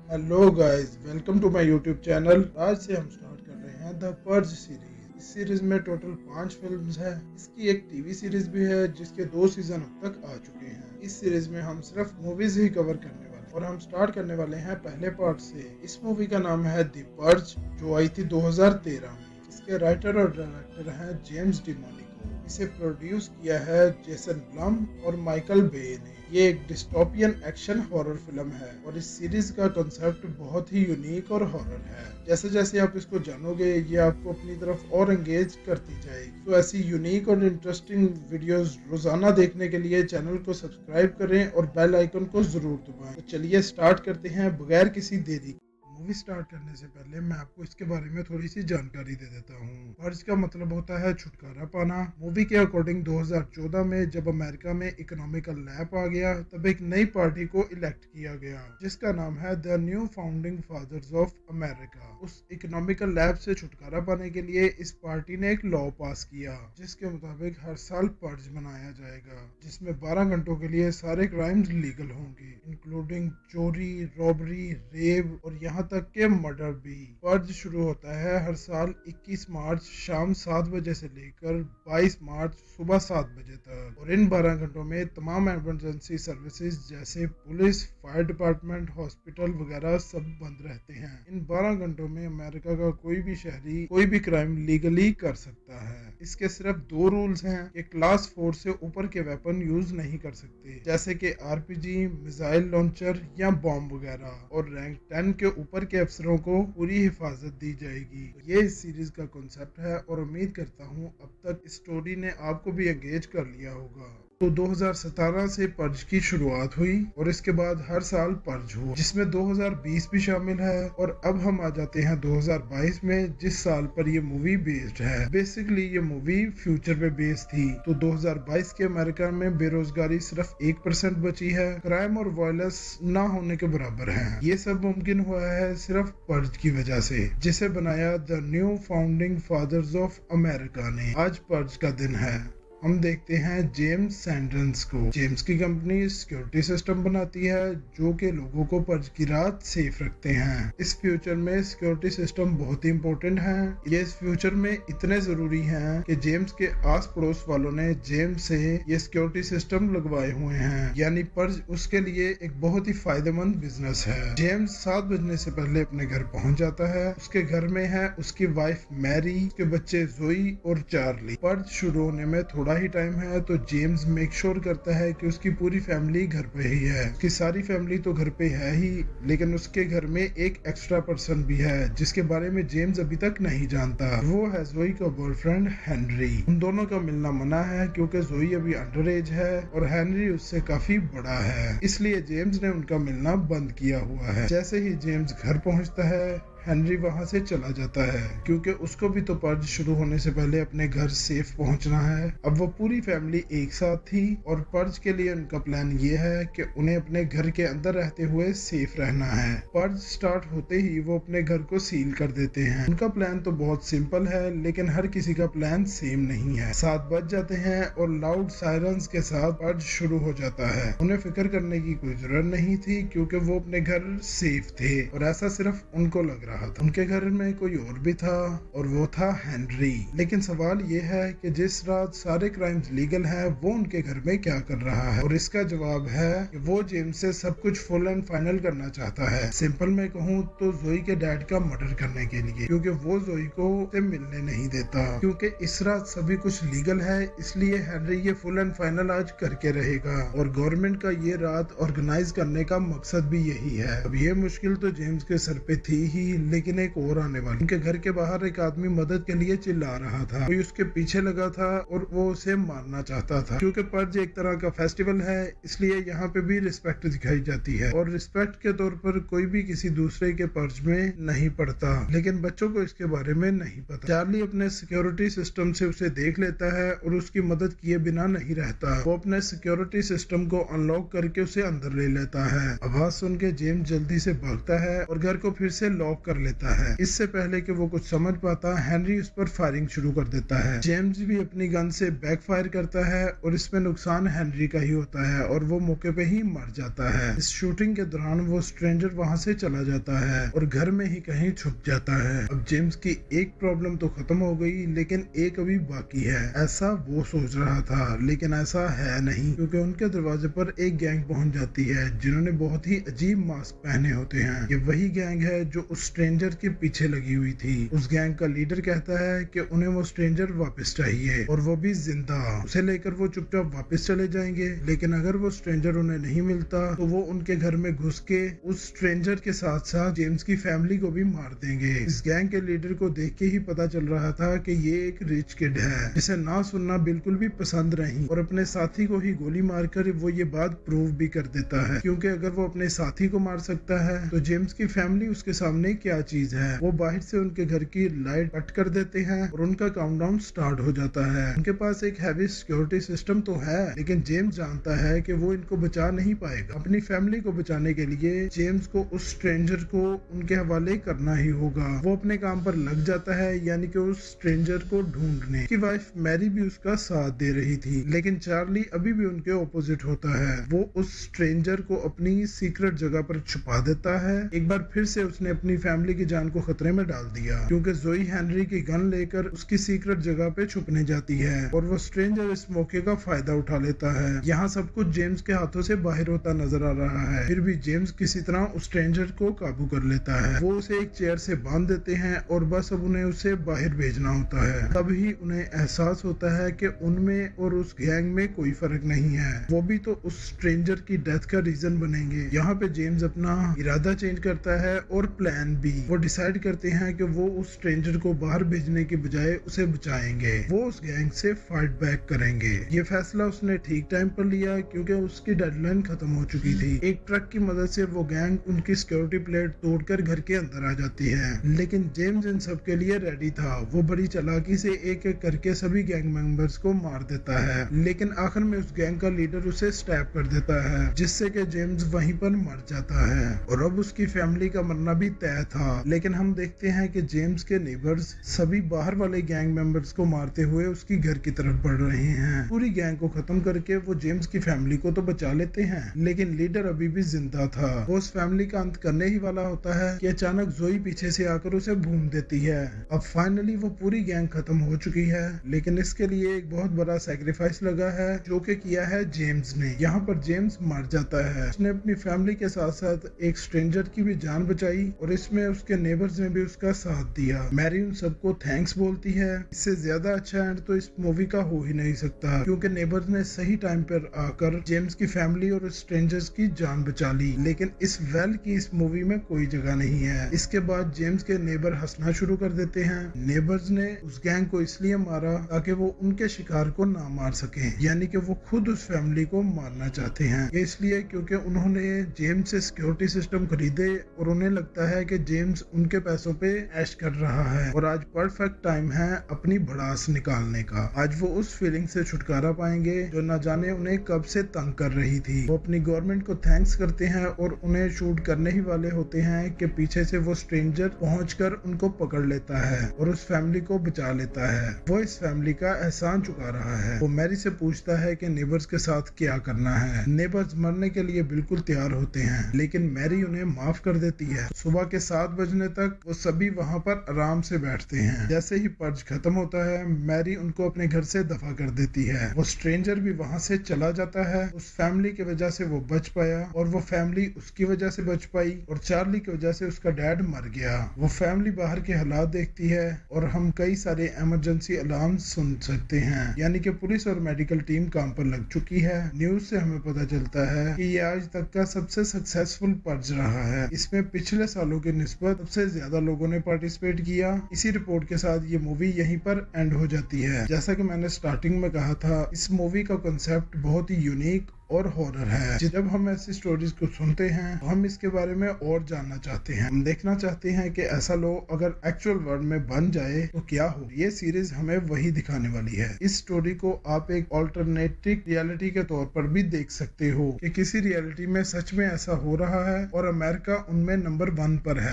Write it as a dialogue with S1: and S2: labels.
S1: Hello guys, welcome to my YouTube channel. आज से हम स्टार्ट कर रहे हैं द पर्ज सीरीज। इस सीरीज में टोटल 5 फिल्म्स हैं। इसकी एक टीवी सीरीज भी है जिसके 2 सीजन अब तक आ चुके हैं। इस सीरीज में हम सिर्फ मूवीज ही कवर करने वाले हैं और हम स्टार्ट करने वाले हैं पहले पार्ट से। इस मूवी का नाम है द पर्ज, जो आई थी 2013 में। इसके राइटर और डायरेक्टर हैं जेम्स डिमोनिको। इसे प्रोड्यूस किया है जेसन ब्लम और माइकल बे ने। ये एक डिस्टोपियन एक्शन हॉरर फिल्म है और इस सीरीज का कॉन्सेप्ट बहुत ही यूनिक और हॉरर है। जैसे जैसे आप इसको जानोगे ये आपको अपनी तरफ और एंगेज करती जाएगी। तो ऐसी यूनिक और इंटरेस्टिंग वीडियोस रोजाना देखने के लिए चैनल को सब्सक्राइब करें और बेल आइकन को जरूर दबाएं। तो चलिए स्टार्ट करते हैं बगैर किसी देरी। मूवी स्टार्ट करने से पहले मैं आपको इसके बारे में थोड़ी सी जानकारी दे देता हूँ। पर्ज का मतलब होता है छुटकारा पाना। मूवी के अकॉर्डिंग 2014 में जब अमेरिका में इकोनॉमिकल लैप आ गया, तब एक नई पार्टी को इलेक्ट किया गया जिसका नाम है the new founding fathers of America. उस इकोनॉमिकल लैप से छुटकारा पाने के लिए इस पार्टी ने एक लॉ पास किया जिसके मुताबिक हर साल पर्ज मनाया जाएगा, जिसमें 12 घंटों के लिए सारे क्राइम्स लीगल होंगे, इंक्लूडिंग चोरी, रॉबरी, रेप और यहाँ तक के मर्डर भी। पर्ज शुरू होता है हर साल 21 मार्च शाम 7 बजे से लेकर 22 मार्च सुबह 7 बजे तक, और इन 12 घंटों में तमाम इमरजेंसी सर्विसेज जैसे पुलिस, फायर डिपार्टमेंट, हॉस्पिटल वगैरह सब बंद रहते हैं। इन 12 घंटों में अमेरिका का कोई भी शहरी कोई भी क्राइम लीगली कर सकता है। इसके सिर्फ 2 रूल्स हैं कि क्लास 4 से ऊपर के वेपन यूज नहीं कर सकते, जैसे कि आरपीजी, मिसाइल लॉन्चर या बॉम्ब वगैरह, और रैंक 10 के ऊपर के अफसरों को पूरी हिफाजत दी जाएगी। तो ये इस सीरीज का कॉन्सेप्ट है और उम्मीद करता हूँ अब तक स्टोरी ने आपको भी एंगेज कर लिया होगा। तो 2017 से पर्ज की शुरुआत हुई और इसके बाद हर साल पर्ज हुआ, जिसमें 2020 भी शामिल है। और अब हम आ जाते हैं 2022 में, जिस साल पर ये मूवी बेस्ड है। बेसिकली ये मूवी फ्यूचर पे बेस्ड थी। तो 2022 के अमेरिका में बेरोजगारी सिर्फ 1% बची है, क्राइम और वायलेंस ना होने के बराबर है। ये सब मुमकिन हुआ है सिर्फ पर्ज की वजह से, जिसे बनाया the new founding fathers of America ने। आज पर्ज का दिन है। हम देखते हैं जेम्स सैंडर्स को। जेम्स की कंपनी सिक्योरिटी सिस्टम बनाती है जो कि लोगों को पर्ज की रात सेफ रखते हैं। इस फ्यूचर में सिक्योरिटी सिस्टम बहुत ही इंपॉर्टेंट है। ये इस फ्यूचर में इतने जरूरी हैं कि जेम्स के आस पड़ोस वालों ने जेम्स से ये सिक्योरिटी सिस्टम लगवाए हुए हैं, यानी पर्ज उसके लिए एक बहुत ही फायदेमंद बिजनेस है। जेम्स 7 बजने से पहले अपने घर पहुंच जाता है। उसके घर में है उसकी वाइफ मैरी, उसके बच्चे जोई और चार्ली। पर्ज शुरू होने में थोड़ा ही टाइम है तो जेम्स मेक श्योर करता है कि उसकी पूरी फैमिली घर पे ही है। उसकी सारी फैमिली तो घर पे है ही, लेकिन उसके घर में एक एक्स्ट्रा पर्सन भी है जिसके बारे में जेम्स अभी तक नहीं जानता। वो है जोई का बॉयफ्रेंड हेनरी। उन दोनों का मिलना मना है क्योंकि जोई अभी अंडर एज है और हेनरी उससे काफी बड़ा है, इसलिए जेम्स ने उनका मिलना बंद किया हुआ है। जैसे ही जेम्स घर पहुंचता है, हेनरी वहां से चला जाता है क्योंकि उसको भी तो पर्ज शुरू होने से पहले अपने घर सेफ पहुंचना है। अब वो पूरी फैमिली एक साथ थी और पर्ज के लिए उनका प्लान ये है कि उन्हें अपने घर के अंदर रहते हुए सेफ रहना है। पर्ज स्टार्ट होते ही वो अपने घर को सील कर देते हैं। उनका प्लान तो बहुत सिंपल है, लेकिन हर किसी का प्लान सेम नहीं है। 7 बज जाते हैं और लाउड सायरन्स के साथ पर्ज शुरू हो जाता है। उन्हें फिक्र करने की कोई जरूरत नहीं थी क्योंकि वो अपने घर सेफ थे और ऐसा सिर्फ उनको लग रहा था। उनके घर में कोई और भी था और वो था हेनरी। लेकिन सवाल ये है कि जिस रात सारे क्राइम्स लीगल हैं, वो उनके घर में क्या कर रहा है? और इसका जवाब है कि वो जेम्स से सब कुछ फुल एंड फाइनल करना चाहता है। सिंपल में कहूँ तो जोई के डैड का मर्डर करने के लिए, क्योंकि वो जोई को से मिलने नहीं देता। क्योंकि इस रात सभी कुछ लीगल है, इसलिए हेनरी ये फुल एंड फाइनल आज करके रहेगा। और गवर्नमेंट का ये रात ऑर्गेनाइज करने का मकसद भी यही है। अब ये मुश्किल तो जेम्स के सर पे थी ही, लेकिन एक और आने वाली। उनके घर के बाहर एक आदमी मदद के लिए चिल्ला रहा था। कोई उसके पीछे लगा था और वो उसे मारना चाहता था। क्योंकि पर्ज एक तरह का फेस्टिवल है, इसलिए यहाँ पे भी रिस्पेक्ट दिखाई जाती है और रिस्पेक्ट के तौर पर कोई भी किसी दूसरे के पर्ज में नहीं पड़ता। लेकिन बच्चों को इसके बारे में नहीं पता। चार्ली अपने सिक्योरिटी सिस्टम से उसे देख लेता है और उसकी मदद किए बिना नहीं रहता। वो अपने सिक्योरिटी सिस्टम को अनलॉक करके उसे अंदर ले लेता है। आवाज सुन के जेम्स जल्दी से भागता है और घर को फिर से लॉक कर कर लेता है। इससे पहले कि वो कुछ समझ पाता, हेनरी उस पर फायरिंग शुरू कर देता है। जेम्स भी अपनी गन से बैकफायर करता है और इसमें नुकसान हेनरी का ही होता है और वो मौके पे ही मर जाता है। इस शूटिंग के दौरान वो स्ट्रेंजर वहां से चला जाता है और घर में ही कहीं छुप जाता है। अब जेम्स की एक प्रॉब्लम तो खत्म हो गई, लेकिन एक अभी बाकी है, ऐसा वो सोच रहा था, लेकिन ऐसा है नहीं, क्योंकि उनके दरवाजे पर एक गैंग पहुंच जाती है जिन्होंने बहुत ही अजीब मास्क पहने होते हैं। ये वही गैंग है जो उस स्ट्रेंजर के पीछे लगी हुई थी। उस गैंग का लीडर कहता है कि उन्हें वो स्ट्रेंजर वापस चाहिए और वो भी जिंदा। उसे लेकर वो चुपचाप वापस चले जाएंगे, लेकिन अगर वो स्ट्रेंजर उन्हें नहीं मिलता तो वो उनके घर में घुस के उस स्ट्रेंजर के साथ साथ जेम्स की फैमिली को भी मार देंगे। इस गैंग के लीडर को देख के ही पता चल रहा था कि ये एक रिच किड है जिसे ना सुनना बिल्कुल भी पसंद नहीं, और अपने साथी को ही गोली मारकर वो ये बात प्रूव भी कर देता है, क्योंकि अगर वो अपने साथी को मार सकता है तो जेम्स की फैमिली उसके सामने क्या चीज है। वो बाहर से उनके घर की लाइट कट कर देते हैं और उनका काउंटडाउन स्टार्ट हो जाता है। उनके पास एक हैवी सिक्योरिटी सिस्टम तो है, लेकिन जेम्स जानता है कि वो इनको बचा नहीं पाएगा। अपनी फैमिली को बचाने के लिए जेम्स को उस स्ट्रेंजर को उनके हवाले करना ही होगा। वो अपने काम पर लग जाता है, यानी कि उस स्ट्रेंजर को ढूंढने। उसकी वाइफ मैरी भी उसका साथ दे रही थी, लेकिन चार्ली अभी भी उनके ऑपोजिट होता है। वो उस स्ट्रेंजर को अपनी सीक्रेट जगह पर छुपा देता है। एक बार फिर से उसने अपनी फैमिली की जान को खतरे में डाल दिया, क्योंकि जोई हेनरी की गन लेकर उसकी सीक्रेट जगह पे छुपने जाती है और वो स्ट्रेंजर इस मौके का फायदा उठा लेता है। यहाँ सब कुछ जेम्स के हाथों से बाहर होता नजर आ रहा है, फिर भी जेम्स किसी तरह उस स्ट्रेंजर को काबू कर लेता है। वो उसे एक चेयर से बांध देते हैं और बस अब उन्हें उसे बाहर भेजना होता है। तभी उन्हें एहसास होता है कि उनमें और उस गैंग में कोई फर्क नहीं है, वो भी तो उस स्ट्रेंजर की डेथ का रीजन बनेंगे। यहाँ पे जेम्स अपना इरादा चेंज करता है और प्लान बी, वो डिसाइड करते हैं कि वो उस स्ट्रेंजर को बाहर भेजने की बजाय उसे बचाएंगे। वो उस गैंग से फाइट बैक करेंगे। ये फैसला उसने ठीक टाइम पर लिया, क्योंकि उसकी डेडलाइन खत्म हो चुकी थी। एक ट्रक की मदद से वो गैंग उनकी सिक्योरिटी प्लेट तोड़कर घर के अंदर आ जाती है, लेकिन जेम्स इन सब के लिए रेडी था। वो बड़ी चालाकी से एक एक करके सभी गैंग मेंबर्स को मार देता है, लेकिन आखिर में उस गैंग का लीडर उसे स्टैब कर देता है, जिससे कि जेम्स वहीं पर मर जाता है। और अब उसकी फैमिली का मरना भी तय था, लेकिन हम देखते हैं कि जेम्स के नेबर्स सभी बाहर वाले गैंग मेंबर्स को मारते हुए उसकी घर की तरफ बढ़ रहे हैं। पूरी गैंग को खत्म करके वो जेम्स की फैमिली को तो बचा लेते हैं, लेकिन लीडर अभी भी जिंदा था। वो उस फैमिली का अंत करने ही वाला होता है कि अचानक जोई पीछे से आकर उसे भून देती है। अब फाइनली वो पूरी गैंग खत्म हो चुकी है, लेकिन इसके लिए एक बहुत बड़ा सैक्रिफाइस लगा है जो कि किया है जेम्स ने। यहाँ पर जेम्स मर जाता है। उसने अपनी फैमिली के साथ साथ एक स्ट्रेंजर की भी जान बचाई और इसमें उसके नेबर्स ने भी उसका साथ दिया। मैरी उन सबको थैंक्स बोलती है। इससे ज्यादा अच्छा एंड तो इस मूवी का हो ही नहीं सकता, क्योंकि नेबर्स ने सही टाइम पर आकर जेम्स की फैमिली और स्ट्रेंजर्स की जान बचा ली। लेकिन इस वेल की इस मूवी में कोई जगह नहीं है। इसके बाद जेम्स के नेबर हंसना शुरू कर देते हैं। नेबर्स ने उस गैंग को इसलिए मारा ताकि वो उनके शिकार को ना मार सके, यानी कि वो खुद उस फैमिली को मारना चाहते हैं। ये इसलिए क्योंकि उन्होंने जेम्स से सिक्योरिटी सिस्टम खरीदे और उन्हें लगता है कि जेम्स उनके पैसों पे ऐश कर रहा है और आज परफेक्ट टाइम है अपनी भड़ास निकालने का। आज वो उस फीलिंग से छुटकारा पाएंगे जो न जाने उन्हें कब से तंग कर रही थी। वो अपनी गवर्नमेंट को थैंक्स करते हैं और उन्हें शूट करने ही वाले होते हैं कि पीछे से वो स्ट्रेंजर पहुंचकर उनको पकड़ लेता है और उस फैमिली को बचा लेता है। वो इस फैमिली का एहसान चुका रहा है। वो मैरी से पूछता है कि नेबर्स के साथ क्या करना है। नेबर्स मरने के लिए बिल्कुल तैयार होते हैं, लेकिन मैरी उन्हें माफ कर देती है। सुबह के 7 बजने तक वो सभी वहाँ पर आराम से बैठते हैं। जैसे ही पर्ज खत्म होता है, मैरी उनको अपने घर से दफा कर देती है। वो स्ट्रेंजर भी वहाँ से चला जाता है। उस फैमिली की वजह से वो बच पाया और वो फैमिली उसकी वजह से बच पाई, और चार्ली की वजह से उसका डैड मर गया। वो फैमिली बाहर के हालात देखती है और हम कई सारे इमरजेंसी अलार्म सुन सकते हैं, यानी कि पुलिस और मेडिकल टीम काम पर लग चुकी है। न्यूज से हमें पता चलता है कि ये आज तक का सबसे सक्सेसफुल पर्ज रहा है। इसमें पिछले सालों की निस्बत सबसे ज्यादा लोगों ने पार्टिसिपेट किया। इसी रिपोर्ट के साथ ये मूवी यहीं पर एंड हो जाती है। जैसा कि मैंने स्टार्टिंग में कहा था, इस मूवी का कंसेप्ट बहुत ही यूनिक और हॉरर है। जब हम ऐसी स्टोरीज को सुनते हैं तो हम इसके बारे में और जानना चाहते हैं। हम देखना चाहते हैं कि ऐसा लो अगर एक्चुअल वर्ल्ड में बन जाए तो क्या हो। ये सीरीज हमें वही दिखाने वाली है। इस स्टोरी को आप एक ऑल्टरनेटिव रियलिटी के तौर पर भी देख सकते हो कि किसी रियलिटी में सच में ऐसा हो रहा है और अमेरिका उनमें नंबर 1 पर है।